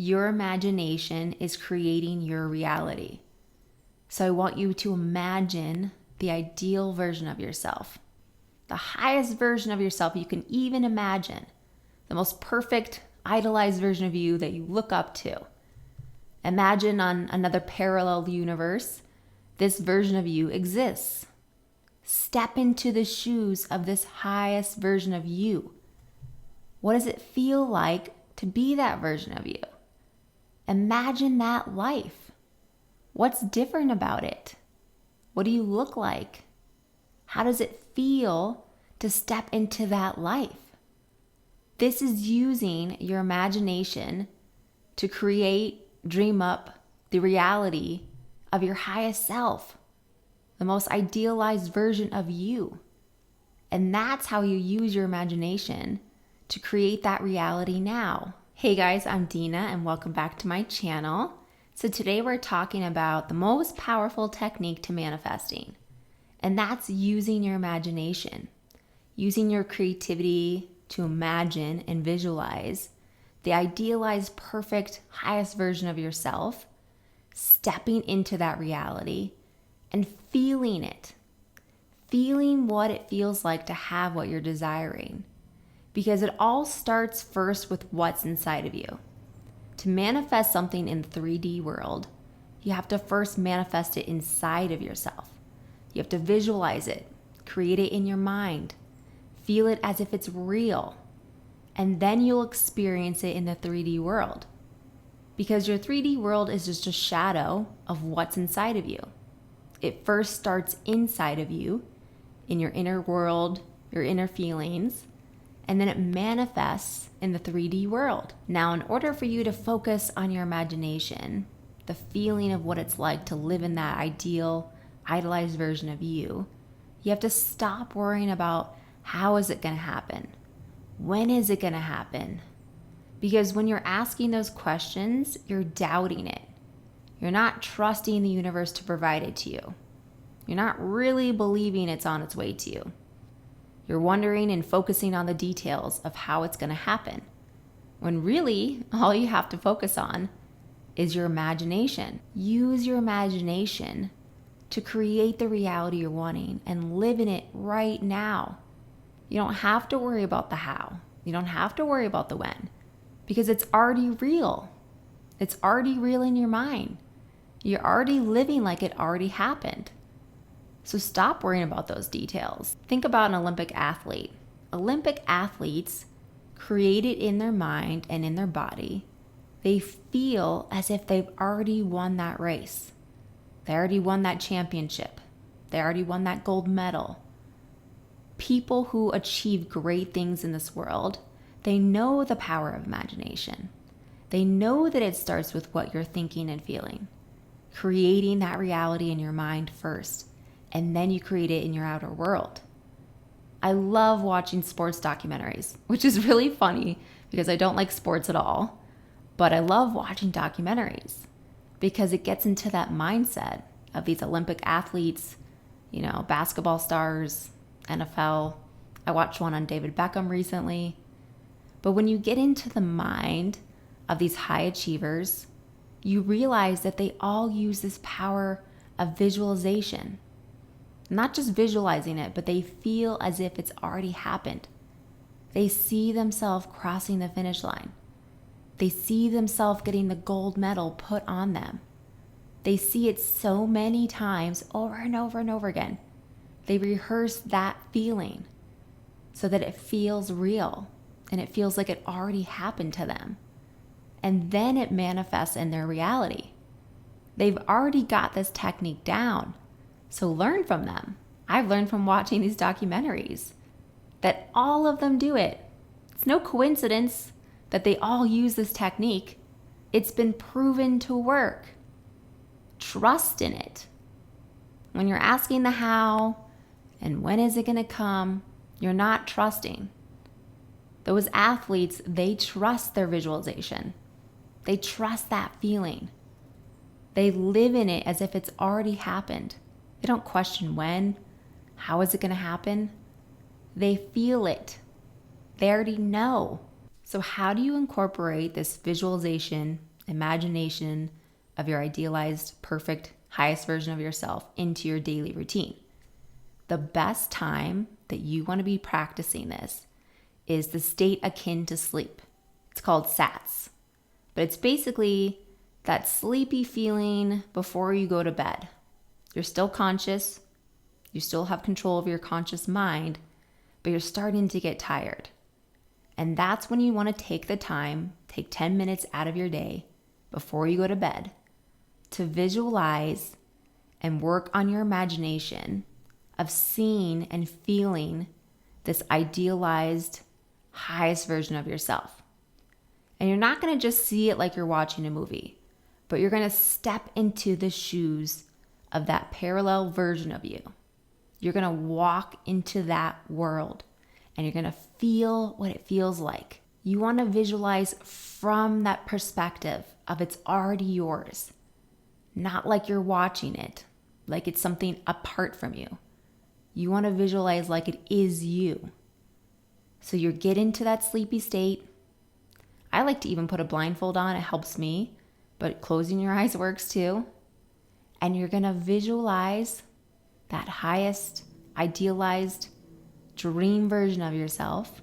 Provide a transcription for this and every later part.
Your imagination is creating your reality. So I want you to imagine the ideal version of yourself, the highest version of yourself you can even imagine, the most perfect, idolized version of you that you look up to. Imagine on another parallel universe, this version of you exists. Step into the shoes of this highest version of you. What does it feel like to be that version of you? Imagine that life. What's different about it? What do you look like? How does it feel to step into that life? This is using your imagination to create, dream up the reality of your highest self, the most idealized version of you. And that's how you use your imagination to create that reality now. Hey guys, I'm Dina and welcome back to my channel. So today we're talking about the most powerful technique to manifesting, and that's using your imagination, using your creativity to imagine and visualize the idealized, perfect, highest version of yourself, stepping into that reality and feeling it, feeling what it feels like to have what you're desiring. Because it all starts first with what's inside of you. To manifest something in the 3D world, you have to first manifest it inside of yourself. You have to visualize it, create it in your mind, feel it as if it's real, and then you'll experience it in the 3D world. Because your 3D world is just a shadow of what's inside of you. It first starts inside of you, in your inner world, your inner feelings, and then it manifests in the 3D world. Now, in order for you to focus on your imagination, the feeling of what it's like to live in that ideal, idolized version of you, you have to stop worrying about how is it going to happen? When is it going to happen? Because when you're asking those questions, you're doubting it. You're not trusting the universe to provide it to you. You're not really believing it's on its way to you. You're wondering and focusing on the details of how it's going to happen, when really all you have to focus on is your imagination. Use your imagination to create the reality you're wanting and live in it right now. You don't have to worry about the how. You don't have to worry about the when, because it's already real. It's already real in your mind. You're already living like it already happened. So stop worrying about those details. Think about an Olympic athlete. Olympic athletes create it in their mind and in their body. They feel as if they've already won that race. They already won that championship. They already won that gold medal. People who achieve great things in this world, they know the power of imagination. They know that it starts with what you're thinking and feeling, creating that reality in your mind first, and then you create it in your outer world. I love watching sports documentaries, which is really funny because I don't like sports at all, but I love watching documentaries because it gets into that mindset of these Olympic athletes, basketball stars, NFL. I watched one on David Beckham recently. But when you get into the mind of these high achievers, you realize that they all use this power of visualization. Not just visualizing it, but they feel as if it's already happened. They see themselves crossing the finish line. They see themselves getting the gold medal put on them. They see it so many times over and over and over again. They rehearse that feeling so that it feels real and it feels like it already happened to them. And then it manifests in their reality. They've already got this technique down. So learn from them. I've learned from watching these documentaries that all of them do it. It's no coincidence that they all use this technique. It's been proven to work. Trust in it. When you're asking the how and when is it going to come, you're not trusting. Those athletes, they trust their visualization. They trust that feeling. They live in it as if it's already happened. They don't question when, how is it going to happen? They feel it. They already know. So how do you incorporate this visualization imagination of your idealized, perfect, highest version of yourself into your daily routine. The best time that you want to be practicing this is the state akin to sleep. It's called SATS, but it's basically that sleepy feeling before you go to bed. You're still conscious, you still have control of your conscious mind, but you're starting to get tired. And that's when you want to take the time, take 10 minutes out of your day before you go to bed to visualize and work on your imagination of seeing and feeling this idealized, highest version of yourself. And you're not going to just see it like you're watching a movie, but you're going to step into the shoes of that parallel version of you. You're going to walk into that world and you're going to feel what it feels like. You want to visualize from that perspective of it's already yours, not like you're watching it, like it's something apart from you. You want to visualize like it is you. So you get into that sleepy state. I like to even put a blindfold on. It helps me, but closing your eyes works too. And you're going to visualize that highest, idealized, dream version of yourself.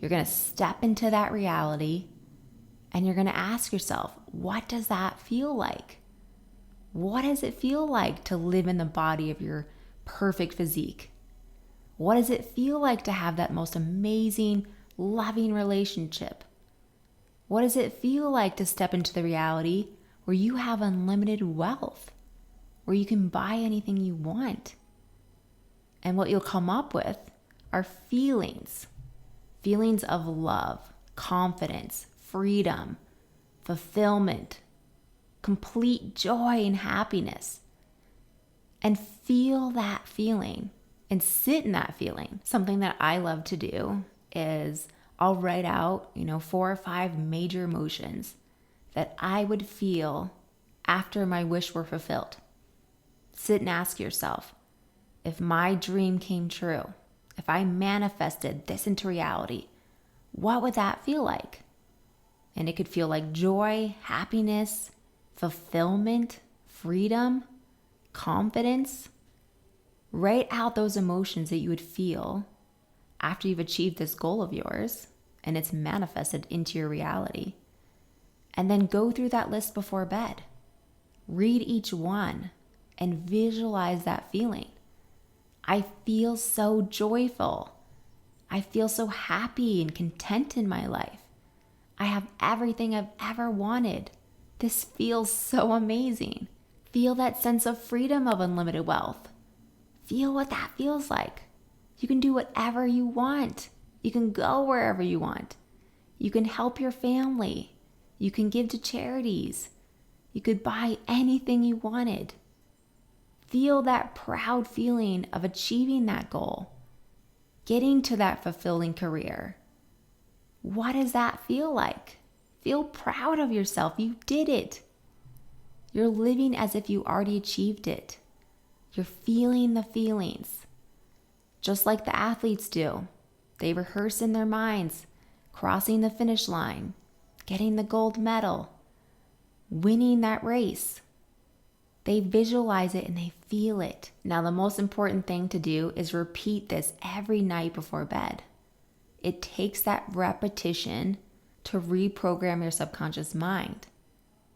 You're going to step into that reality and you're going to ask yourself, what does that feel like? What does it feel like to live in the body of your perfect physique? What does it feel like to have that most amazing, loving relationship? What does it feel like to step into the reality where you have unlimited wealth, where you can buy anything you want? And what you'll come up with are feelings of love, confidence, freedom, fulfillment, complete joy and happiness. And feel that feeling and sit in that feeling. Something that I love to do is I'll write out, 4 or 5 major emotions that I would feel after my wish were fulfilled. Sit and ask yourself, if my dream came true, if I manifested this into reality, what would that feel like? And it could feel like joy, happiness, fulfillment, freedom, confidence. Write out those emotions that you would feel after you've achieved this goal of yours and it's manifested into your reality. And then go through that list before bed. Read each one and visualize that feeling. I feel so joyful. I feel so happy and content in my life. I have everything I've ever wanted. This feels so amazing. Feel that sense of freedom of unlimited wealth. Feel what that feels like. You can do whatever you want. You can go wherever you want. You can help your family. You can give to charities. You could buy anything you wanted. Feel that proud feeling of achieving that goal, getting to that fulfilling career. What does that feel like? Feel proud of yourself. You did it. You're living as if you already achieved it. You're feeling the feelings, just like the athletes do. They rehearse in their minds, crossing the finish line, getting the gold medal, winning that race. They visualize it and they feel it. Now, the most important thing to do is repeat this every night before bed. It takes that repetition to reprogram your subconscious mind.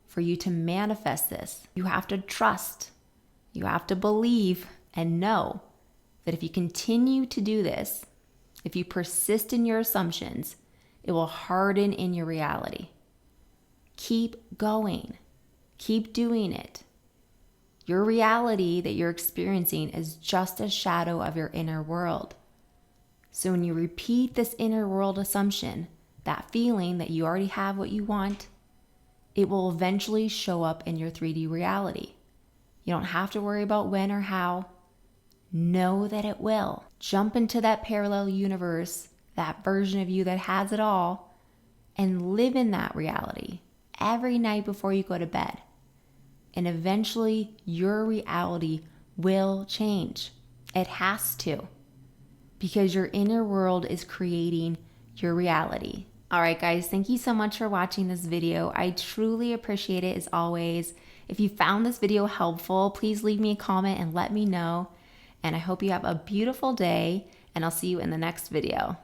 For you to manifest this, you have to trust, you have to believe and know that if you continue to do this, if you persist in your assumptions, it will harden in your reality. Keep going. Keep doing it. Your reality that you're experiencing is just a shadow of your inner world. So when you repeat this inner world assumption, that feeling that you already have what you want, it will eventually show up in your 3D reality. You don't have to worry about when or how. Know that it will. Jump into that parallel universe, that version of you that has it all, and live in that reality every night before you go to bed. And eventually your reality will change. It has to. Because your inner world is creating your reality. All right, guys, thank you so much for watching this video. I truly appreciate it as always. If you found this video helpful, please leave me a comment and let me know. And I hope you have a beautiful day, and I'll see you in the next video.